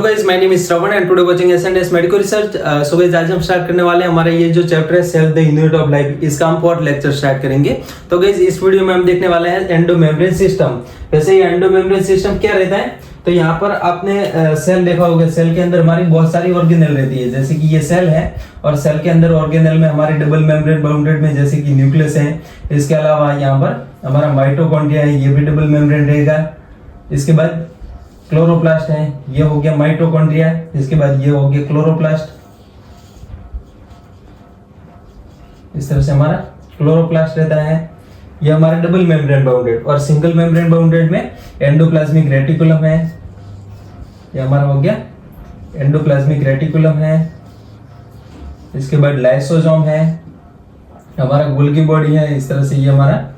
Guys, my name is Shravan and today watching SNS medical research. So guys, आज हम start करने वाले हैं हमारा ये जो चैप्टर है cell the unit of life, इसका हम फोर्थ लेक्चर स्टार्ट करेंगे। तो गाइस, इस वीडियो में हम देखने वाले हैं एंडोमेम्ब्रेन सिस्टम। वैसे ये एंडोमेम्ब्रेन सिस्टम क्या रहता है, तो यहाँ पर आपने सेल देखा होगा। सेल के अंदर हमारी बहुत सारी ऑर्गेनेल रहती है, जैसे कि ये सेल है और सेल के अंदर ऑर्गेनेल में हमारे डबल मेम्ब्रेन बाउंडेड में जैसे कि न्यूक्लियस है। इसके अलावा यहाँ पर हमारा माइटोकॉन्ड्रिया है, ये भी डबल मेम्ब्रेन रहेगा। इसके बाद क्लोरोप्लास्ट है, ये हो गया माइटोकॉन्ड्रिया। इसके बाद ये हो गया क्लोरोप्लास्ट। इस तरह से हमारा क्लोरोप्लास्ट रहता है। ये हमारा डबल मेम्ब्रेन बाउंडेड। और सिंगल मेम्ब्रेन बाउंडेड में एंडोप्लाज्मिक रेटिकुलम है, ये हमारा हो गया एंडोप्लाज्मिक रेटिकुलम है। इसके बाद लाइसोसोम है, हमारा गोल्गी बॉडी है। इस तरह से ये हमारा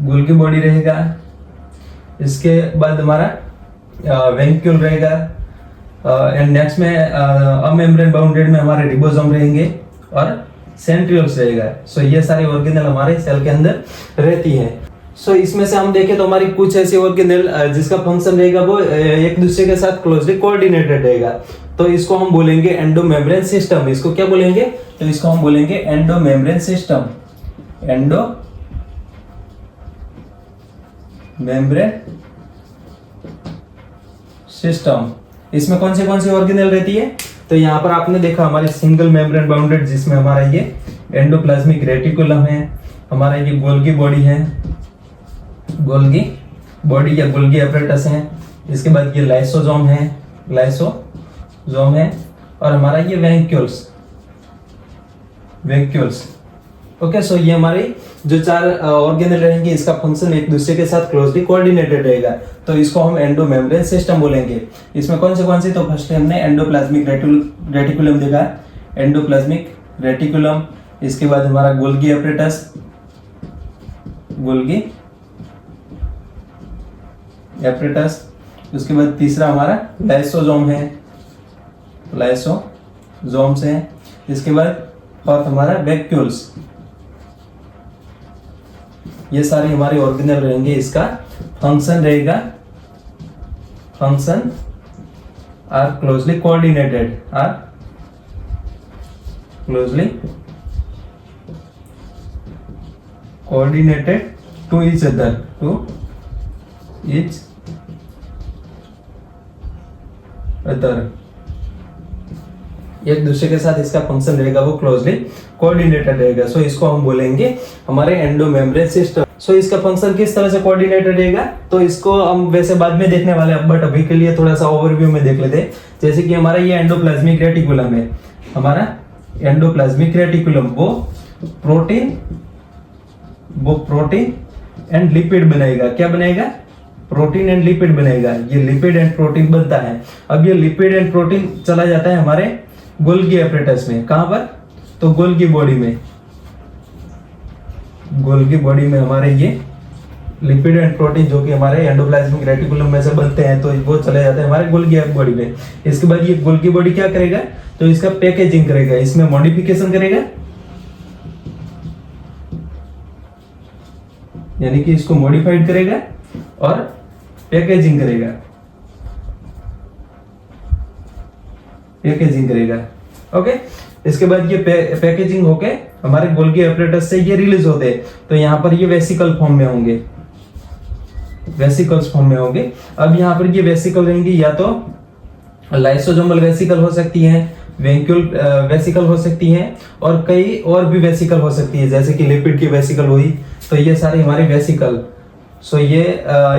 गोल्गी बॉडी रहेगा। इसके बाद हमारा वेंक्यूल रहेगा। एंड नेक्स्ट में अमेम्ब्रेन बाउंडेड में हमारे रिबोसोम रहेंगे और सेंट्रियोल्स रहेगा। सो ये सारी ऑर्गेनेल हमारे सेल के अंदर रहती है। सो इसमें से हम देखें तो हमारी कुछ ऐसी ऑर्गेनेल जिसका फंक्शन रहेगा वो एक दूसरे के साथ क्लोजली कोऑर्डिनेटेड रहेगा, तो इसको हम बोलेंगे एंडोमेम्ब्रेन सिस्टम। इसको क्या बोलेंगे, तो इसको हम बोलेंगे एंडोमेम्ब्रेन सिस्टम। Endomembrane system. इसमें कौन सी ऑर्गेनेल रहती है, तो यहाँ पर आपने देखा हमारी सिंगल मेम्ब्रेन बाउंडेड, जिसमें हमारा ये एंडोप्लाज्मिक रेटिकुलम है, हमारा ये गोल्गी बॉडी है, गोल्गी बॉडी या गोल्गी एपरेटस है। इसके बाद ये लाइसोसोम है और हमारा ये वेंक्यूल्स। ओके, सो ये हमारी जो चार ऑर्गेनेल रहेंगे, इसका फंक्शन एक दूसरे के साथ क्लोजली कोऑर्डिनेटेड रहेगा, तो इसको हम एंडोमेम्ब्रेन सिस्टम बोलेंगे। इसमें कौन सी, तो फर्स्ट हमने एंडोप्लाज्मिक रेटिकुलम देखा, एंडोप्लाज्मिक रेटिकुलम। इसके बाद हमारा गोल्गी एपरेटस, उसके बाद तीसरा हमारा लाइसोसोम है, लाइसोसोम्स है। इसके बाद फोर्थ हमारा वैक्यूल्स। ये सारे हमारे ऑर्गेनेल रहेंगे। इसका फंक्शन रहेगा, function are closely coordinated, to each other, एक दूसरे के साथ इसका फंक्शन रहेगा वो क्लोजली कोऑर्डिनेटेड रहेगा। सो इसको हम बोलेंगे हमारे एंडोमेम्ब्रेन सिस्टम। सो इसका फंक्शन किस तरह से कोऑर्डिनेटेड रहेगा, तो इसको हम वैसे बाद में देखने वाले हैं, बट अभी के लिए थोड़ा सा ओवरव्यू में देख लेते हैं। जैसे कि हमारा ये एंडोप्लाज्मिक रेटिकुलम है, हमारा एंडोप्लाज्मिक रेटिकुलम वो प्रोटीन एंड लिपिड बनाएगा। क्या बनाएगा, प्रोटीन एंड लिपिड बनाएगा। ये लिपिड एंड प्रोटीन बनता है। अब ये लिपिड एंड प्रोटीन चला जाता है हमारे गोल्गी एपरेटस में। कहां पर, तो गोल्गी बॉडी में हमारे ये लिपिड एंड प्रोटीन जो कि हमारे एंडोप्लाज्मिक रेटिकुलम में से बनते हैं, तो वो चले जाते हैं हमारे गोल्गी बॉडी में। इसके बाद ये गोल्गी बॉडी क्या करेगा, तो इसका पैकेजिंग करेगा, इसमें मॉडिफिकेशन करेगा, यानी कि इसको मॉडिफाइड करेगा और पैकेजिंग करेगा। ओके, इसके बाद ये पैकेजिंग होके हमारे गोल्गी एपरेटस से ये रिलीज होते हैं, तो यहाँ पर ये वेसिकल्स फॉर्म में होंगे। अब यहाँ पर ये वेसिकल रहेंगी, या तो लाइसोसोमल वेसिकल हो सकती है, वेंक्यूल वेसिकल हो सकती है, और कई और भी वेसिकल हो सकती है, जैसे कि लिपिड की वेसिकल हुई। तो ये सारे हमारे वेसिकल। सो ये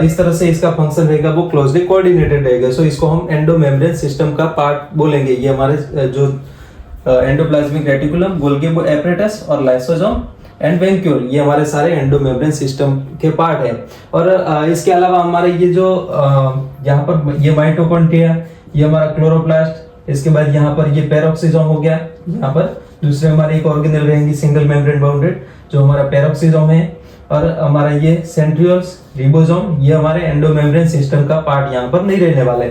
इस तरह से इसका फंक्शन रहेगा वो क्लोजली कोऑर्डिनेटेड रहेगा। सो इसको हम एंडोमेम्ब्रेन सिस्टम का पार्ट बोलेंगे। ये हमारे जो एंडोप्लाज्मिक रेटिकुलम, गोल्गी एपरेटस और लाइसोसोम एंड वेंक्यूल, ये हमारे सारे एंडोमेम्ब्रेन सिस्टम के पार्ट है। और इसके अलावा हमारे ये जो यहाँ पर ये माइटोकॉन्ड्रिया, ये हमारा क्लोरोप्लास्ट। इसके बाद यहाँ पर ये पेरोक्सिसोम हो गया। यहाँ पर दूसरे हमारे एक ऑर्गेनेल रहेंगी सिंगल मेम्ब्रेन बाउंडेड, जो हमारा पेरोक्सिसोम है। और हमारा ये सेंट्रियोल्स, रिबोसोम, ये हमारे एंडोमेम्ब्रेन सिस्टम का पार्ट यहाँ पर नहीं रहने वाले।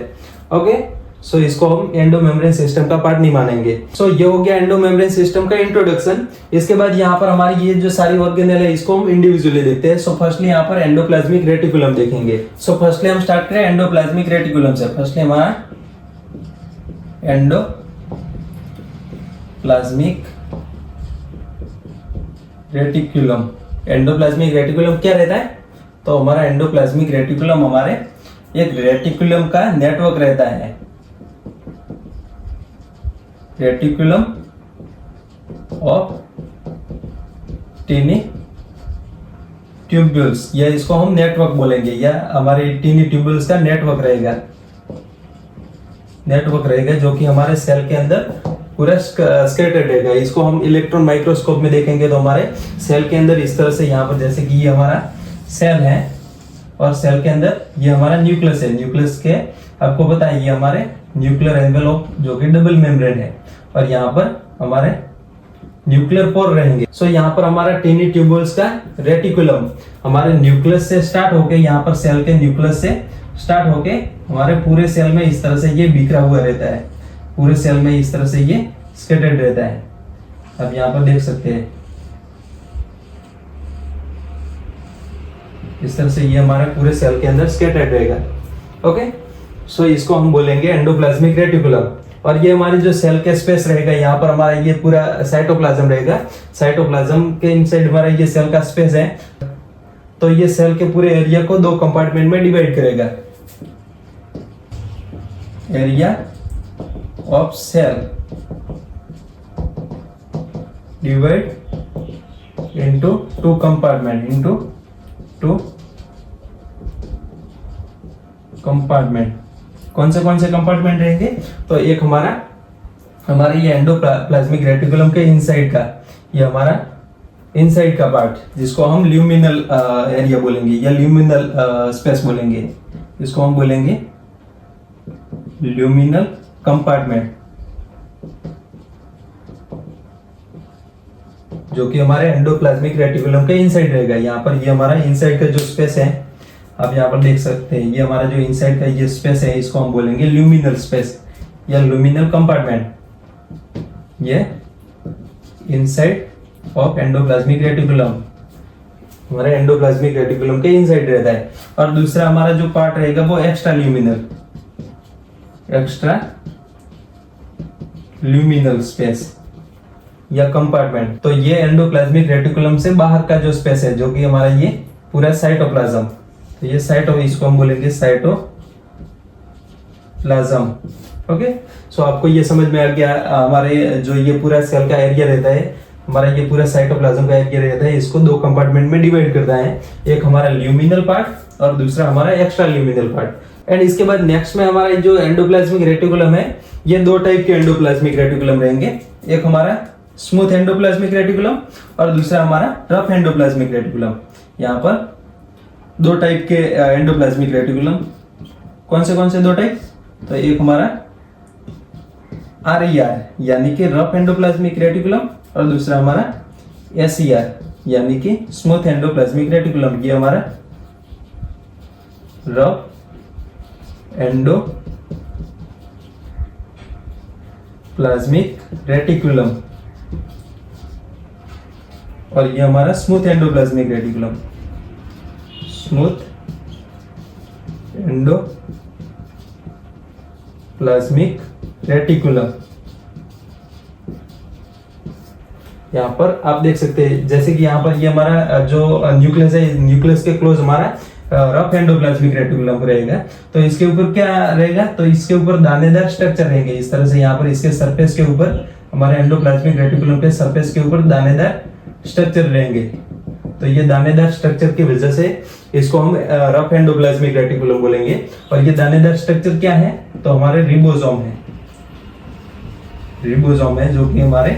ओके, सो इसको हम एंडोमेम्ब्रेन सिस्टम का पार्ट नहीं मानेंगे। सो ये हो गया एंडोमेम्ब्रेन सिस्टम का इंट्रोडक्शन। इसके बाद यहाँ पर हमारी ये जो सारी ऑर्गेनेल है, इसको हम इंडिविजुअली देखते हैं। सो फर्स्टली यहाँ पर एंडोप्लाज्मिक रेटिकुलम देखेंगे। सो फर्स्टली हम स्टार्ट करें एंडोप्लाज्मिक रेटिकुलम से। फर्स्टली हमारा एंडोप्लाज्मिक रेटिकुलम। एंडोप्लाज्मिक रेटिकुलम क्या रहता है? तो हमारा एंडोप्लाज्मिक रेटिकुलम हमारे एक रेटिकुलम का नेटवर्क रहता है, रेटिकुलम ऑफ टीनी ट्यूब्यूल्स, या इसको हम नेटवर्क बोलेंगे, या हमारे टीनी ट्यूब्यूल्स का नेटवर्क रहेगा जो कि हमारे सेल के अंदर पूरा स्कैटर्ड रहेगा। इसको हम इलेक्ट्रॉन माइक्रोस्कोप में देखेंगे तो हमारे सेल के अंदर इस तरह से, यहाँ पर जैसे कि ये हमारा सेल है और सेल के अंदर ये हमारा न्यूक्लियस है। न्यूक्लियस के आपको पता है ये हमारे न्यूक्लियर एनवेलप जो कि डबल मेम्ब्रेन है, और यहाँ पर हमारे न्यूक्लियर पोर रहेंगे। सो यहाँ पर हमारा टीनी ट्यूब्यूल्स का रेटिकुलम हमारे न्यूक्लियस से स्टार्ट होके, यहाँ पर सेल के न्यूक्लियस से स्टार्ट होके हमारे पूरे सेल में इस तरह से ये बिखरा हुआ रहता है, पूरे सेल में इस तरह से ये स्कैटर्ड रहता है। अब यहाँ पर देख सकते हैं इस तरह से ये हमारे पूरे सेल के अंदर स्कैटर्ड रहेगा। ओके, सो इसको हम बोलेंगे एंडोप्लाज्मिक रेटिकुलम। और ये हमारी जो सेल के स्पेस रहेगा, यहाँ पर हमारा ये पूरा साइटोप्लाज्म रहेगा। साइटोप्लाज्म के इनसाइड हमारा ये सेल का स्पेस है, तो ये सेल के पूरे एरिया को दो कंपार्टमेंट में डिवाइड करेगा। Area of cell divide into two compartment, कौन से कंपार्टमेंट रहेंगे? तो एक हमारा ये एंडोप्लाज्मिक रेटिकुलम के इनसाइड का, ये हमारा इनसाइड का पार्ट जिसको हम ल्यूमिनल एरिया बोलेंगे या ल्यूमिनल स्पेस बोलेंगे, इसको हम बोलेंगे ल्यूमिनल कंपार्टमेंट, जो कि हमारे एंडोप्लाज्मिक रेटिकुलम के इनसाइड रहेगा। यहाँ पर ये हमारा इनसाइड का जो स्पेस है, आप यहाँ पर देख सकते हैं, ये हमारा जो इनसाइड का ये स्पेस है, इसको हम बोलेंगे ल्यूमिनल स्पेस या ल्यूमिनल कंपार्टमेंट। ये इनसाइड ऑफ एंडोप्लाज्मिक रेटिकुलम हमारे एंडोप्लाज्मिक रेटिकुलम के इनसाइड रहता है। और दूसरा हमारा जो पार्ट रहेगा वो एक्स्ट्रा ल्यूमिनल स्पेस या कंपार्टमेंट। तो ये एंडोप्लाज्मिक रेटिकुलम से बाहर का जो स्पेस है, जो कि हमारा ये पूरा साइटोप्लाज्म, तो ये इसको हम बोलेंगे साइटोप्लाज्म। ओके, सो आपको ये समझ में आ गया, हमारे जो ये पूरा सेल का एरिया रहता है, हमारा ये पूरा साइटोप्लाज्म का एरिया रहता है, इसको दो कंपार्टमेंट में डिवाइड करता है, एक हमारा ल्यूमिनल पार्ट और दूसरा हमारा एक्स्ट्रा ल्यूमिनल पार्ट। एंड इसके बाद नेक्स्ट में हमारा जो एंडोप्लाज्मिक रेटिकुलम है, ये दो टाइप के एंडोप्लाज्मिक रेटिकुलम रहेंगे, एक हमारा स्मूथ एंडोप्लाज्मिक रेटिकुलम और दूसरा हमारा रफ एंडोप्लाज्मिक रेटिकुलम। यहाँ पर दो टाइप के एंडोप्लाज्मिक रेटिकुलम, कौन से दो टाइप? तो एक हमारा RER यानी कि रफ एंडोप्लाज्मिक रेटिकुलम, और दूसरा हमारा SER यानी कि स्मूथ एंडोप्लाज्मिक रेटिकुलम। ये हमारा रफ एंडोप्लाज्मिक रेटिकुलम और ये हमारा smooth endoplasmic reticulum, smooth endoplasmic reticulum. यहाँ पर आप देख सकते हैं, जैसे कि यहाँ पर ये हमारा जो न्यूक्लियस है, न्यूक्लियस के क्लोज हमारा रफ एंडोप्लाज्मिक रेटिकुलम रहेगा। तो इसके ऊपर क्या रहेगा? तो इसके ऊपर दानेदार स्ट्रक्चर रहेंगे इस तरह से। यहाँ पर इसके सरफेस के ऊपर, हमारे एंडोप्लाज्मिक रेटिकुलम के सरफेस के ऊपर दानेदार स्ट्रक्चर रहेंगे। तो ये दानेदार स्ट्रक्चर की वजह से इसको हम रफ एंडोप्लाज्मिक रेटिकुलम बोलेंगे। और ये दानेदार स्ट्रक्चर क्या है? तो हमारे रिबोसोम है, जो कि हमारे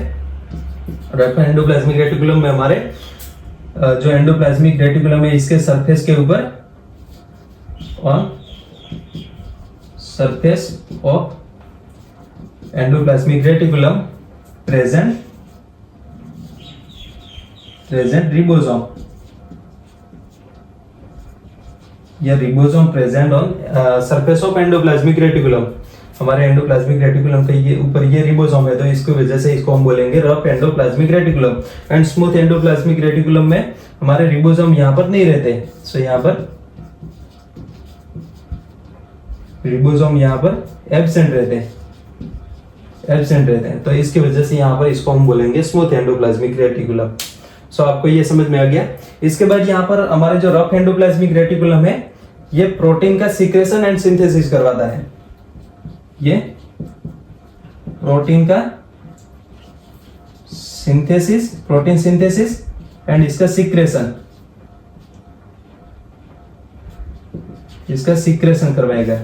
रफ एंडोप्लाज्मिक रेटिकुलम में हमारे जो एंडोप्लाज्मिक रेटिकुलम है, इसके सरफेस के ऊपर, on surface of endoplasmic reticulum present ribosome, या ribosome present on surface of endoplasmic reticulum. हमारे एंडोप्लाज्मिक रेटिकुलम के ये ऊपर ये रिबोसोम है, तो इसकी वजह से इसको हम बोलेंगे rough endoplasmic reticulum. And smooth endoplasmic reticulum में हमारे रिबोसोम यहाँ पर नहीं रहते, सो यहाँ पर रिबोसोम यहाँ पर एब्सेंट रहते हैं। एब्सेंट रहते हैं। तो इसकी वजह से यहाँ पर इसको हम बोलेंगे स्मूथ एंडोप्लाज्मिक रेटिकुलम। सो आपको ये समझ में आ गया। इसके बाद यहाँ पर हमारे जो रफ एंडोप्लाज्मिक रेटिकुलम है, ये प्रोटीन का सीक्रेशन एंड सिंथेसिस करवाता है। ये प्रोटीन का सिंथेसिस, प्रोटीन सिंथेसिस एंड इसका सीक्रेशन, इसका सीक्रेशन करवाएगा।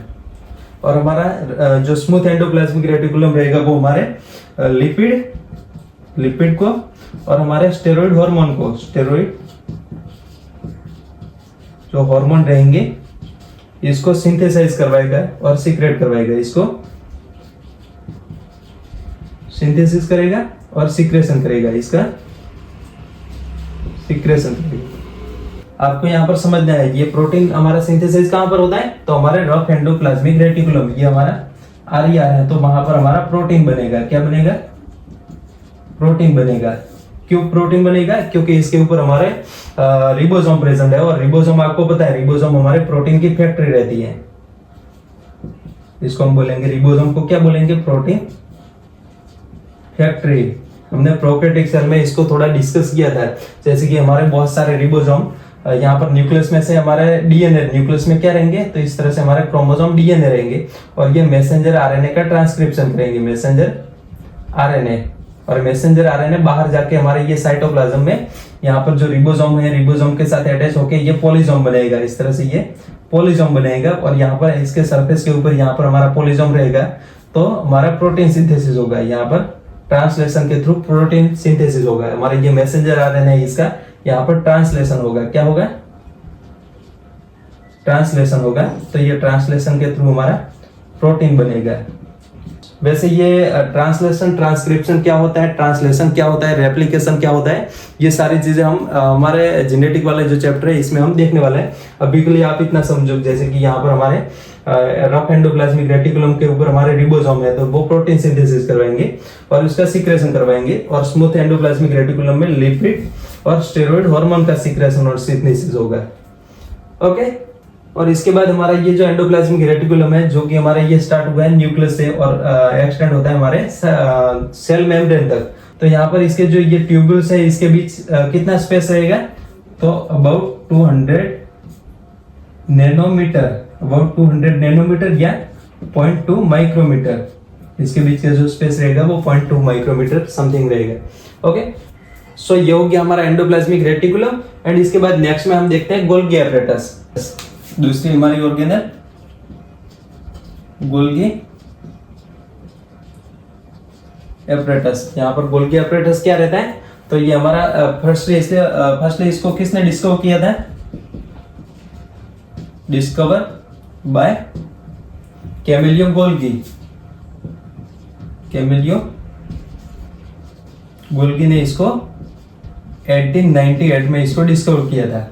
और हमारा जो स्मूथ एंडोप्लाज्मिक रेटिकुलम रहेगा वो हमारे लिपिड को और हमारे स्टेरॉइड हार्मोन को, स्टेरॉइड जो हार्मोन रहेंगे इसको सिंथेसाइज करवाएगा और सीक्रेट करवाएगा। इसको सिंथेसिस करेगा और सीक्रेशन करेगा, इसका सीक्रेशन करेगा। आपको यहाँ पर समझना है ये प्रोटीन हमारा सिंथेसाइज कहां पर होता है, तो हमारे रफ एंडोप्लाज्मिक रेटिकुलम, ये हमारा आरईआर है, तो वहां पर हमारा प्रोटीन बनेगा। क्या बनेगा? प्रोटीन बनेगा। क्यों प्रोटीन बनेगा? क्योंकि इसके ऊपर हमारे रिबोसोम प्रेजेंट है, और रिबोसोम आपको पता है, रिबोसोम हमारे प्रोटीन की फैक्ट्री रहती है। इसको हम बोलेंगे, रिबोसोम को क्या बोलेंगे? Protein factory. हमने प्रोकैरियोटिक सेल में इसको थोड़ा डिस्कस किया था, जैसे कि हमारे बहुत सारे रिबोसोम यहाँ पर न्यूक्लियस में से हमारे डीएनए, न्यूक्लियस में क्या रहेंगे, तो इस तरह से हमारे क्रोमोसोम डीएनए रहेंगे, और ये मैसेंजर आरएनए का ट्रांसक्रिप्शन करेंगे, मैसेंजर आरएनए। और मैसेंजर आरएनए बाहर जाके हमारे ये साइटोप्लाज्म में यहाँ पर जो रिबोसोम है, रिबोसोम के साथ अटैच होके ये पॉलीसोम बनेगा। इस तरह से ये पॉलीसोम बनेगा, और यहाँ पर इसके सरफेस के ऊपर यहाँ पर हमारा पॉलीसोम रहेगा, तो हमारा प्रोटीन सिंथेसिस होगा। यहाँ पर ट्रांसलेशन के थ्रू प्रोटीन सिंथेसिस होगा। हमारे ये मैसेंजर आरएनए है, इसका यहाँ पर ट्रांसलेशन होगा। क्या होगा? ट्रांसलेशन होगा। तो ये ट्रांसलेशन के थ्रू हमारा प्रोटीन बनेगा। वैसे ये ट्रांसलेशन, ट्रांसक्रिप्शन क्या होता है, ट्रांसलेशन क्या होता है, रेप्लिकेशन क्या होता है, ये सारी चीजें हम हमारे जेनेटिक वाले जो चैप्टर है इसमें हम देखने वाले हैं। अभी के लिए आप इतना समझो, जैसे कि यहाँ पर हमारे रफ एंडोप्लाज्मिक रेटिकुलम के ऊपर हमारे रिबोसोम है, तो वो प्रोटीन सिंथेसिस करवाएंगे और उसका सीक्रेशन करवाएंगे। और स्मूथ एंडोप्लाज्मिक रेटिकुलम में लिपिड और स्टेरॉइड हार्मोन का सीक्रेशन और सिंथेसिस होगा। ओके। और इसके बाद हमारा ये जो एंडोप्लाज्मिक रेटिकुलम है, जो कि हमारा ये स्टार्ट हुआ है न्यूक्लियस से और एक्सटेंड होता है हमारे सेल मेम्ब्रेन तक। तो यहाँ पर इसके जो ये ट्यूब्यूल्स है, इसके बीच कितना स्पेस रहेगा, तो अबाउट 200 नैनोमीटर, अबाउट 200 नैनोमीटर या 0.2 माइक्रोमीटर। इसके बीच का जो स्पेस रहेगा वो 0.2 माइक्रोमीटर समथिंग रहेगा। ओके। सो ये हो गया हमारा एंडोप्लाज्मिक रेटिकुलम। एंड इसके बाद नेक्स्ट में हम देखते हैं गोल्गी एपरेटस। दूसरी हमारी ऑर्गेनल गोल्गी एपरेटस। यहाँ पर गोल्गी एपरेटस क्या रहता है, तो ये हमारा फर्स्टली इसको किसने डिस्कवर किया था? Discover by Camillo Golgi. Camillo Golgi ने इसको 1898 में इसको डिस्कवर किया था।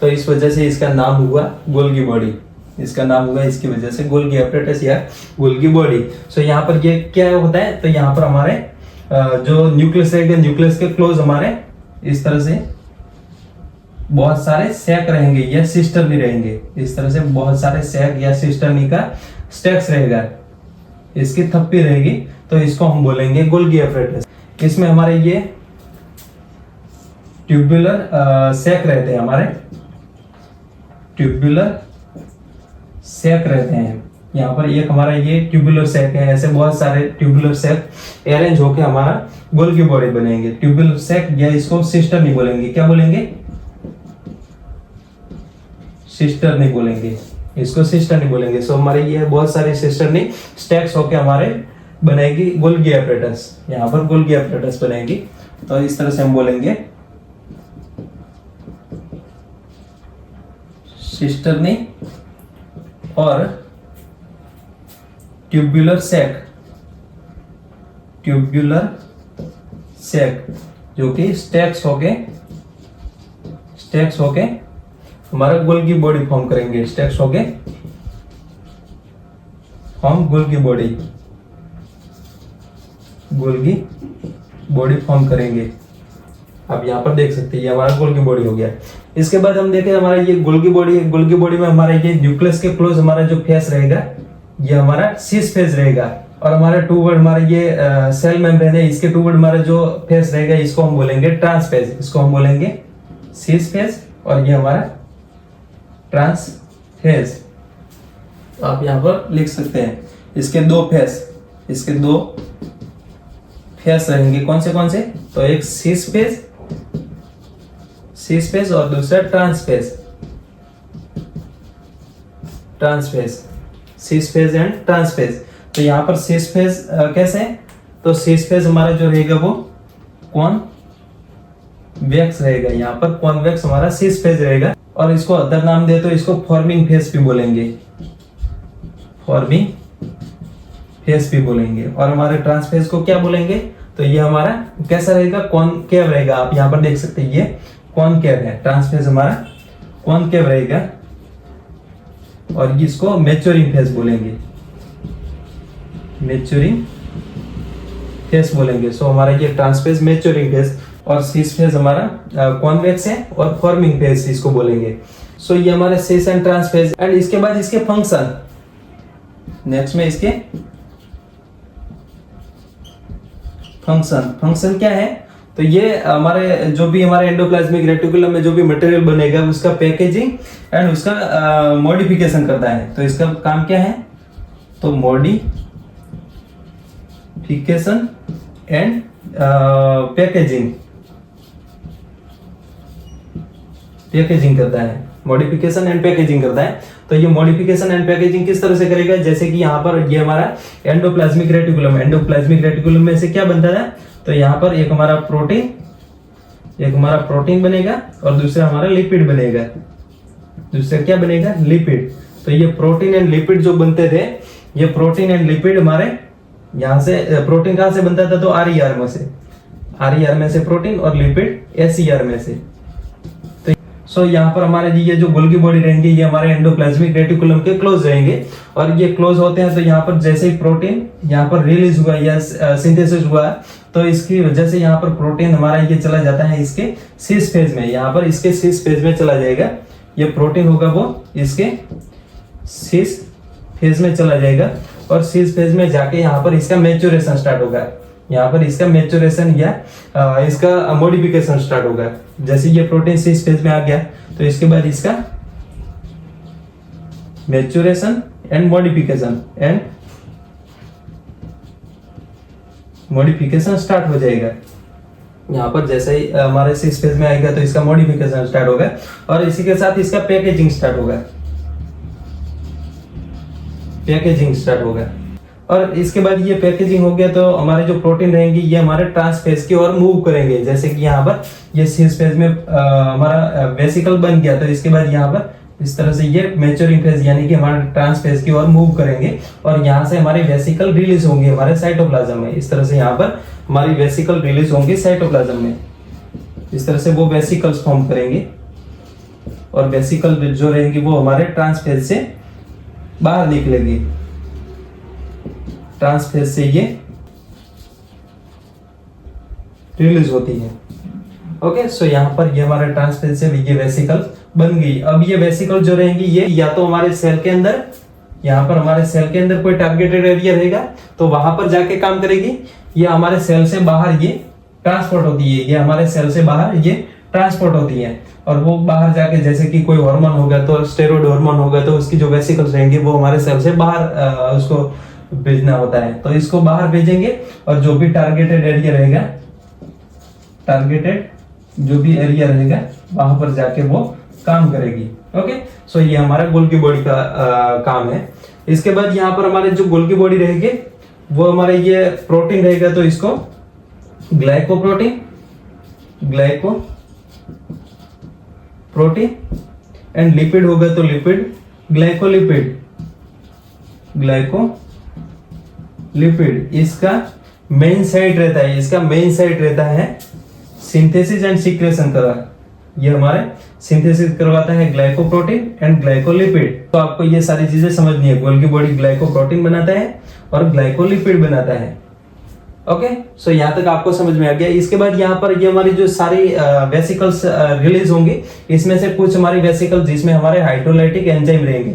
तो इस वजह से इसका नाम हुआ गोल्गी बॉडी। इसका नाम हुआ इसकी वजह से गोल्गी एपरेटस या गोल्गी बॉडी। सो यहाँ पर ये क्या होता है, तो यहाँ पर हमारे जो न्यूक्लियस रहेगा, न्यूक्लियस के क्लोज हमारे इस तरह से बहुत सारे सैक रहेंगे या सिस्टर्नी रहेंगे। इस तरह से बहुत सारे सैक या सिस्टर्नी का स्टैक्स रहेगा, इसकी थप्पी रहेगी, तो इसको हम बोलेंगे गोल्गी एपरेटस। इसमें हमारे ये ट्यूबुलर सैक रहते हैं, हमारे ट्यूबुलर सैक रहते हैं। यहाँ पर एक हमारा ये ट्यूबुलर सैक है, ऐसे बहुत सारे ट्यूबुलर सैक अरेंज होके हमारा गोल्गी बॉडी बनेंगे। ट्यूबुलर सैक या इसको सिस्टर नहीं बोलेंगे, क्या बोलेंगे? सिस्टर नहीं बोलेंगे, इसको सिस्टर नहीं बोलेंगे। सो हमारे ये बहुत सारे सिस्टर नहीं स्टैक्स होके हमारे बनेगी गोल्गी एपरेटस। यहाँ पर गोल्गी एपरेटस बनेगी, तो इस तरह से हम बोलेंगे सिस्टर्नी और ट्यूबुलर सैक, ट्यूबुलर सैक जो कि स्टैक्स होके हमारा गोल्गी बॉडी फॉर्म करेंगे। स्टैक्स होके फॉर्म गोल्गी बॉडी फॉर्म करेंगे। आप यहाँ पर देख सकते हैं ये हमारा गोल्गी बॉडी हो गया। इसके बाद हम देखें हमारा ये गोल्गी बॉडी में हमारा ये न्यूक्लियस के क्लोज हमारा जो फेस रहेगा, ये हमारा सिस फेज रहेगा, और हमारे टूवर्ड हमारे ये सेल मेम्ब्रेन है, इसके टूवर्ड हमारा जो फेस रहेगा इसको हम बोलेंगे ट्रांस फेज, इसको हम बोलेंगे सिस फेज, और ये हमारा ट्रांस फेज। आप यहाँ पर लिख सकते हैं इसके दो फेस, इसके दो फेस रहेंगे, कौन से, तो एक सिस फेज और दूसरा trans phase, cis phase and trans phase. तो यहाँ पर सिस फेज कैसे है, तो सिस फेज हमारा जो रहेगा वो कॉन्वेक्स रहेगा, यहाँ पर कॉन्वेक्स हमारा सिस फेज रहेगा। और इसको अदर नाम दे तो इसको फॉर्मिंग फेज भी बोलेंगे, फॉर्मिंग फेज भी बोलेंगे। और हमारे ट्रांस फेज को क्या बोलेंगे, तो ये हमारा कैसा रहेगा, कॉनकेव रहेगा। आप यहाँ पर देख सकते हैं ये कॉनकेव है, ट्रांस फेज हमारा कॉनकेव रहेगा। और इसको मैच्योरिंग फेज बोलेंगे, मैच्योरिंग फेज बोलेंगे। सो हमारा ये ट्रांस फेज, मैच्योरिंग फेज, और सिस फेज हमारा कॉन्वेक्स है, और फॉर्मिंग फेज इसको बोलेंगे। सो ये हमारे cis and trans phase. And इसके बाद इसके फंक्शन, नेक्स्ट में इसके फंक्शन क्या है, तो ये हमारे जो भी हमारे एंडोप्लाज्मिक रेटिकुलम में जो भी मटेरियल बनेगा उसका पैकेजिंग एंड उसका मॉडिफिकेशन करता है। तो इसका काम क्या है, तो मॉडिफिकेशन एंड पैकेजिंग करता है, मॉडिफिकेशन एंड पैकेजिंग करता है। तो ये मॉडिफिकेशन एंड पैकेजिंग किस तरह से करेगा, जैसे कि यहाँ पर ये हमारा एंडोप्लाज्मिक रेटिकुलम में से क्या बनता है, तो यहाँ पर एक हमारा प्रोटीन बनेगा और दूसरा हमारा लिपिड बनेगा। दूसरा क्या बनेगा, लिपिड। तो ये प्रोटीन एंड लिपिड जो बनते थे, ये प्रोटीन एंड लिपिड हमारे यहाँ से, प्रोटीन कहाँ से बनता था, तो RER में से प्रोटीन, और लिपिड SER में से। सो यहाँ पर हमारे ये जो गोल्गी बॉडी रहेंगे ये हमारे एंडोप्लाज्मिक रेटिकुलम के क्लोज रहेंगे। और ये क्लोज होते हैं तो यहाँ पर जैसे ही प्रोटीन यहाँ पर रिलीज हुआ या सिंथेसिस हुआ, तो इसकी वजह से यहाँ पर प्रोटीन हमारा ये चला जाता है इसके सिस फेज में, यहाँ पर इसके सिस फेज में चला जाएगा। ये प्रोटीन होगा वो इसके सिस फेज में चला जाएगा, और सिस फेज में जाके यहाँ पर इसका मैच्योरेशन स्टार्ट होगा, यहाँ पर इसका मैच्योरेशन या इसका मॉडिफिकेशन स्टार्ट होगा। जैसे ये प्रोटीन सिस फेज में आ गया तो इसके बाद इसका मैच्योरेशन एंड मॉडिफिकेशन स्टार्ट हो जाएगा। यहाँ पर जैसे ही हमारे सिस फेज में आएगा तो इसका मॉडिफिकेशन स्टार्ट होगा, और इसी के साथ इसका पैकेजिंग स्टार्ट होगा। और इसके बाद ये पैकेजिंग हो गया तो हमारे जो प्रोटीन रहेंगे ये हमारे ट्रांस फेज की ओर मूव करेंगे। जैसे कि यहाँ पर ये सिस फेज में हमारा वेसिकल बन गया, तो इसके बाद यहाँ पर इस तरह से ये मैच्योरिंग फेज यानी कि हमारे ट्रांस फेज की ओर मूव करेंगे, और यहाँ से हमारे वेसिकल रिलीज होंगे हमारे साइटोप्लाज्म में। इस तरह से यहाँ पर हमारी वेसिकल रिलीज होंगे साइटोप्लाज्म में, इस तरह से वो वेसिकल्स फॉर्म करेंगे, और वेसिकल जो रहेंगी वो हमारे ट्रांस फेज से बाहर निकलेंगी। ट्रांस फेज से ये रिलीज होती है। ओके, सो यहाँ पर ये हमारे ट्रांस फेज से ये वेसिकल बन गई। अब ये वेसिकल जो रहेंगी ये या तो हमारे सेल के अंदर, यहाँ पर हमारे सेल के अंदर कोई टारगेटेड एरिया रहेगा तो वहां पर जाके काम करेगी, या हमारे सेल से बाहर ये ट्रांसपोर्ट होती है, ये हमारे सेल से बाहर ये ट्रांसपोर्ट होती है। और वो बाहर जाके जैसे कि कोई हार्मोन होगा तो स्टेरॉइड हार्मोन होगा तो उसकी जो वेसिकल्स रहेंगे वो हमारे सेल से बाहर उसको भेजना होता है, तो इसको बाहर भेजेंगे। और जो भी टारगेटेड एरिया रहेगा, जो भी एरिया रहेगा वहां पर जाके वो काम करेगी। ओके, सो ये हमारा गोल्गी बॉडी का काम है। इसके बाद यहाँ पर हमारे जो गोल्गी बॉडी रहेगी वो हमारे ये प्रोटीन रहेगा, तो इसको ग्लाइकोप्रोटीन एंड लिपिड होगा तो लिपिड ग्लाइकोलिपिड इसका मेन साइट रहता है सिंथेसिस एंड सीक्रेशन का। ये हमारे सिंथेसिस करवाता है ग्लाइकोप्रोटीन एंड ग्लाइकोलिपिड। तो आपको ये सारी चीजें समझनी है, गोल्गी बॉडी ग्लाइकोप्रोटीन बनाता है और ग्लाइकोलिपिड बनाता है। ओके, सो यहाँ तक आपको समझ में आ गया। इसके बाद यहाँ पर ये हमारी जो सारी वेसिकल्स रिलीज होंगी, इसमें से कुछ हमारी वेसिकल्स जिसमें हमारे हाइड्रोलाइटिक एंजाइम रहेंगे,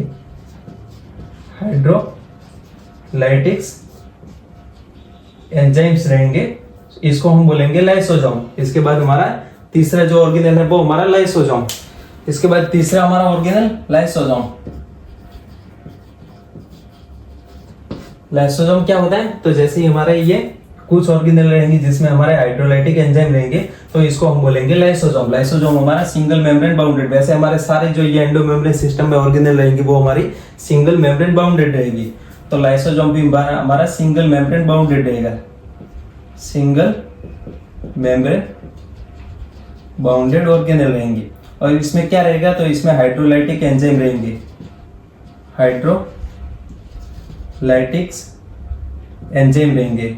हाइड्रोलाइटिक्स एंजाइम्स रहेंगे, इसको हम बोलेंगे लाइसोसोम। इसके बाद हमारा तीसरा जो ऑर्गेनेल है वो हमारा लाइसोसोम। इसके बाद तीसरा हमारा ऑर्गेनेल लाइसोसोम। लाइसोसोम क्या होता है? तो जैसे ही हमारे ये कुछ ऑर्गेनेल रहेंगे जिसमें हमारे हाइड्रोलाइटिक एंजाइम रहेंगे, तो इसको हम बोलेंगे लाइसोसोम। लाइसोसोम हमारा सिंगल मेम्ब्रेन बाउंडेड, वैसे हमारे सारे जो ये एंडोमेम्ब्रेन सिस्टम में ऑर्गेनेल रहेंगी वो हमारी सिंगल मेम्ब्रेन बाउंडेड रहेगी। तो लाइसोसोम भी हमारा सिंगल मेम्ब्रेन बाउंडेड रहेगा, सिंगल मेम्ब्रेन बाउंडेड ऑर्गेनेल रहेंगी। और इसमें क्या रहेगा? तो इसमें हाइड्रोलाइटिक एंजाइम रहेंगे, हाइड्रोलाइटिक्स एंजाइम रहेंगे,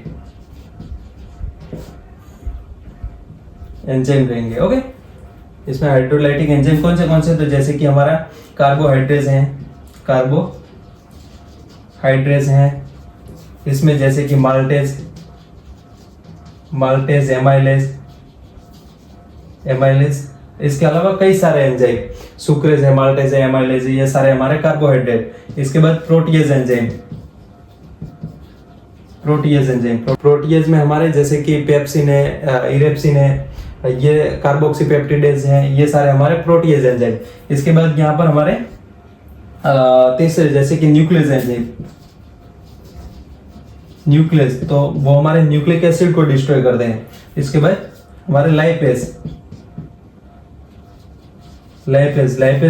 ओके। इसमें हाइड्रोलाइटिक एंजाइम कौन से? तो जैसे कि हमारा कार्बोहाइड्रेज हैं, इसमें जैसे कि माल्टेज, एमाइलेज, इसके अलावा कई सारे एंजाइम, सुक्रेज है, माल्टेज है, एमाइलेज है, ये सारे हमारे कार्बोहाइड्रेट। इसके बाद प्रोटीएज एंजाइम, प्रोटीएज में हमारे जैसे कि पेप्सिन है, इरेप्सिन है, ये कार्बोक्सीपेप्टिडेज हैं, ये सारे हमारे प्रोटीएज एंजाइम। इसके बाद यहाँ पर हमारे तीसरे जैसे कि न्यूक्लियस एंजाइम, तो वो हमारे न्यूक्लिक एसिड को डिस्ट्रॉय करते हैं। इसके बाद हमारे लाइपेज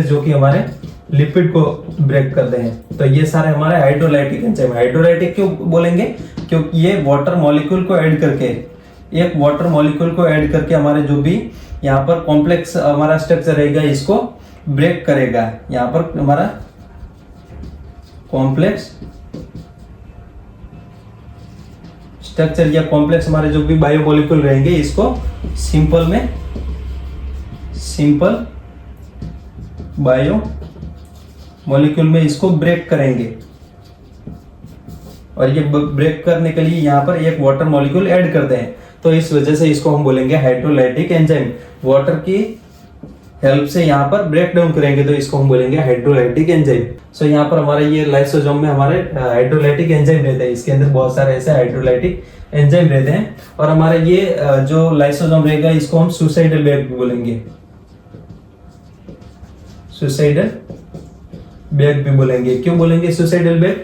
जो कि हमारे लिपिड को ब्रेक करते हैं। तो ये सारे हमारे हाइड्रोलाइटिक एंजाइम। हाइड्रोलाइटिक क्यों बोलेंगे? क्योंकि ये वाटर मॉलिक्यूल को ऐड करके हमारे जो भी यहाँ पर कॉम्प्लेक्स हमारा स्ट्रक्चर रहेगा इसको ब्रेक करेगा। यहाँ पर हमारा कॉम्प्लेक्स स्ट्रक्चर या कॉम्प्लेक्स हमारे जो भी बायोमोलिक्यूल रहेंगे इसको सिंपल बायोमोलिक्यूल में इसको ब्रेक करेंगे। और ये ब्रेक करने के लिए यहाँ पर एक वाटर मॉलिक्यूल ऐड करते हैं, तो इस वजह से इसको हम बोलेंगे हाइड्रोलाइटिक एंजाइम। वाटर की हेल्प से यहाँ पर ब्रेक डाउन करेंगे, तो इसको हम बोलेंगे हाइड्रोलाइटिक एंजाइम। सो यहाँ पर हमारे ये लाइसोसोम में हमारे हाइड्रोलाइटिक एंजाइम रहते हैं, इसके अंदर बहुत सारे ऐसे हाइड्रोलाइटिक एंजाइम रहते हैं। और हमारे ये जो लाइसोसोम रहेगा इसको हम सुसाइडल बैग भी बोलेंगे, सुसाइडल बैग भी बोलेंगे। क्यों बोलेंगे सुसाइडल बैग?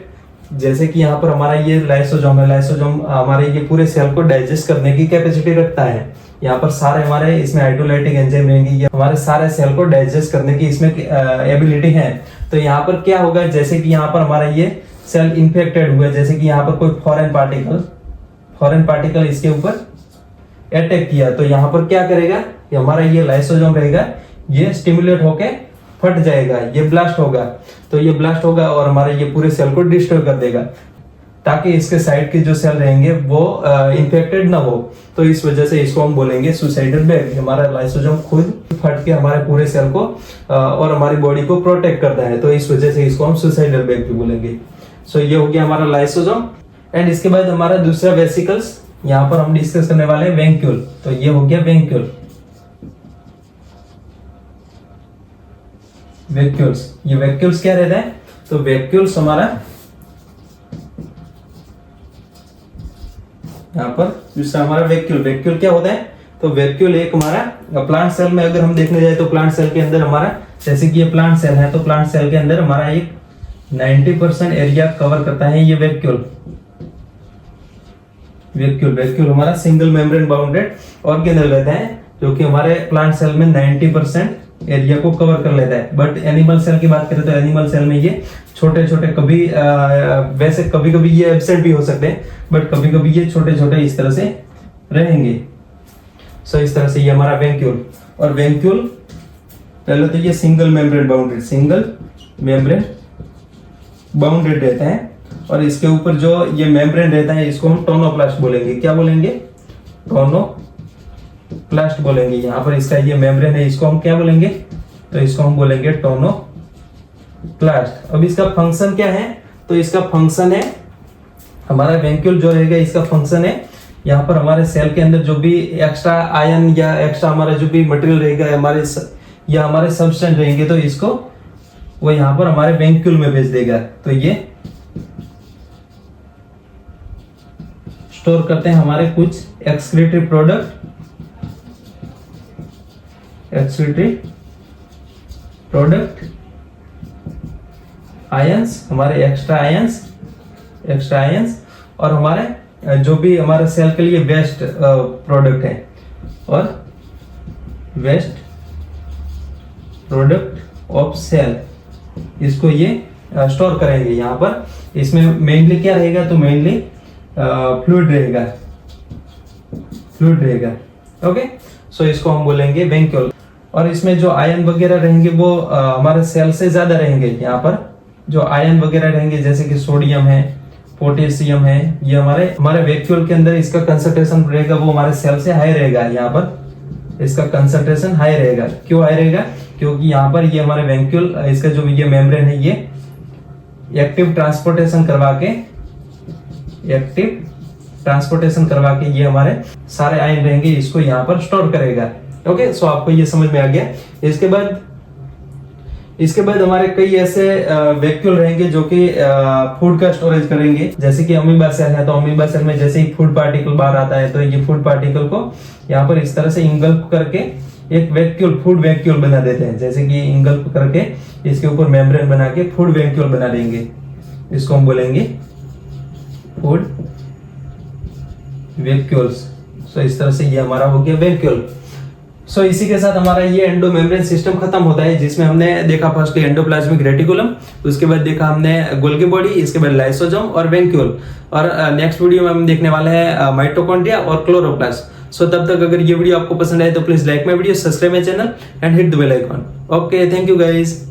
जैसे कि यहाँ पर हमारा ये लाइसोसोम है, लाइसोसोम हमारे ये पूरे सेल को डाइजेस्ट करने की कैपेसिटी रखता है। यहाँ पर सारे हमारे इसमें हाइड्रोलाइटिक एंजाइम रहेंगे, ये हमारे सारे सेल को डाइजेस्ट करने की इसमें एबिलिटी है। तो यहाँ पर क्या होगा, जैसे कि यहाँ पर हमारा ये सेल इन्फेक्टेड हुआ, जैसे कि यहाँ पर कोई फॉरेन पार्टिकल इसके ऊपर अटैक किया, तो यहाँ पर क्या करेगा, ये हमारा ये लाइसोसोम रहेगा, ये स्टिमुलेट होके फट जाएगा, ये ब्लास्ट होगा। तो ये ब्लास्ट होगा और हमारे ये पूरे सेल को डिस्ट्रॉय कर देगा, ताकि इसके साइड के जो सेल रहेंगे वो इन्फेक्टेड ना हो। तो इस वजह से इसको हम बोलेंगे सुसाइडल बैग। हमारा लाइसोसोम खुद फट के हमारे पूरे सेल को और हमारी बॉडी को प्रोटेक्ट करता है, तो इस वजह से इसको हम सुसाइडल बैग भी बोलेंगे। सो ये हो गया हमारा लाइसोसोम। एंड इसके बाद हमारा दूसरा वेसिकल्स यहाँ पर हम डिस्कस करने वाले हैं वेंक्यूल। तो ये हो गया वेंक्यूल। ये वैक्यूल्स क्या रहता है? तो वैक्यूल्स हमारा यहाँ पर दूसरा हमारा वैक्यूल क्या होता है? तो वैक्यूल एक हमारा प्लांट सेल में अगर हम देखने जाए तो प्लांट सेल के अंदर हमारा, जैसे कि ये प्लांट सेल है, तो प्लांट सेल के अंदर हमारा एक 90% एरिया कवर करता है ये वैक्यूल हमारा सिंगल मेम्ब्रेन बाउंडेड ऑर्गेनेल रहता है, जो कि हमारे प्लांट सेल में 90% एरिया को कवर कर लेता है। बट एनिमल सेल की बात करें तो एनिमल सेल में ये छोटे छोटे कभी वैसे कभी कभी ये एब्सेंट भी हो सकते हैं, बट कभी कभी ये छोटे छोटे इस तरह से रहेंगे। सो इस तरह से ये हमारा वेंक्यूल। और वेंक्यूल पहले तो ये सिंगल मेम्ब्रेन बाउंडेड रहता है, और इसके ऊपर जो ये मेम्ब्रेन रहता है इसको हम टोनोप्लास्ट बोलेंगे। क्या बोलेंगे? टोनोप्लास्ट बोलेंगे। यहाँ पर इसका ये मेम्ब्रेन है, इसको हम क्या बोलेंगे? तो इसको हम बोलेंगे टोनोप्लास्ट। अब इसका फंक्शन क्या है? तो इसका फंक्शन है, हमारा वेंक्यूल जो रहेगा इसका फंक्शन है, यहाँ पर हमारे सेल के अंदर जो भी एक्स्ट्रा आयन या एक्स्ट्रा हमारा जो भी मटेरियल रहेगा हमारे या हमारे सब्सटेंस रहेंगे, तो इसको वो यहाँ पर हमारे वेंक्यूल में भेज देगा। तो ये स्टोर करते हैं हमारे कुछ एक्सक्रीटरी प्रोडक्ट आयंस, हमारे एक्स्ट्रा आयंस और हमारे जो भी हमारे सेल के लिए वेस्ट प्रोडक्ट है और वेस्ट प्रोडक्ट ऑफ सेल, इसको ये स्टोर करेंगे यहाँ पर। इसमें मेनली क्या रहेगा, तो मेनली फ्लूइड रहेगा। ओके, सो इसको हम बोलेंगे वैक्यूल। और इसमें जो आयन वगैरह रहेंगे वो हमारे सेल से ज्यादा रहेंगे। यहाँ पर जो आयन वगैरह रहेंगे जैसे कि सोडियम है, पोटेशियम है, ये हमारे वैक्यूल के अंदर इसका कंसंट्रेशन रहेगा वो हमारे सेल से हाई रहेगा। यहाँ पर इसका कंसंट्रेशन हाई रहेगा। क्यों हाई रहेगा, क्योंकि यहाँ पर ये हमारे वैक्यूल, इसका जो ये मेम्ब्रेन है ये एक्टिव ट्रांसपोर्टेशन करवा के ये हमारे सारे आयन रहेंगे, इसको यहाँ पर स्टोर करेगा। ओके, सो आपको ये समझ में आ गया। इसके बाद हमारे कई ऐसे वैक्यूल रहेंगे जो कि फूड का स्टोरेज करेंगे। जैसे कि अमीबा सेल है, तो अमीबा सेल में जैसे ही फूड पार्टिकल बाहर आता है तो ये फूड पार्टिकल को यहाँ पर इस तरह से इंगल्फ करके एक फूड वैक्यूल बना देते हैं। जैसे कि इंगल्फ करके इसके ऊपर मेम्ब्रेन बना के फूड वैक्यूल बना देंगे, इसको हम बोलेंगे फूड वैक्यूल्स। सो इस तरह से ये हमारा हो गया वैक्यूल। सो इसी के साथ हमारा ये एंडो मेम्ब्रेन सिस्टम खत्म होता है, जिसमें हमने देखा फर्स्ट एंडोप्लाज्मिक रेटिकुलम, उसके बाद देखा हमने गोल्गी बॉडी, इसके बाद लाइसोसोम और वैक्यूल। और नेक्स्ट वीडियो में हम देखने वाले हैं माइटोकॉन्ड्रिया और क्लोरोप्लास्ट। सो तब तक अगर ये वीडियो आपको पसंद आए तो please like my video, subscribe my channel and hit the bell icon. Okay, thank you guys.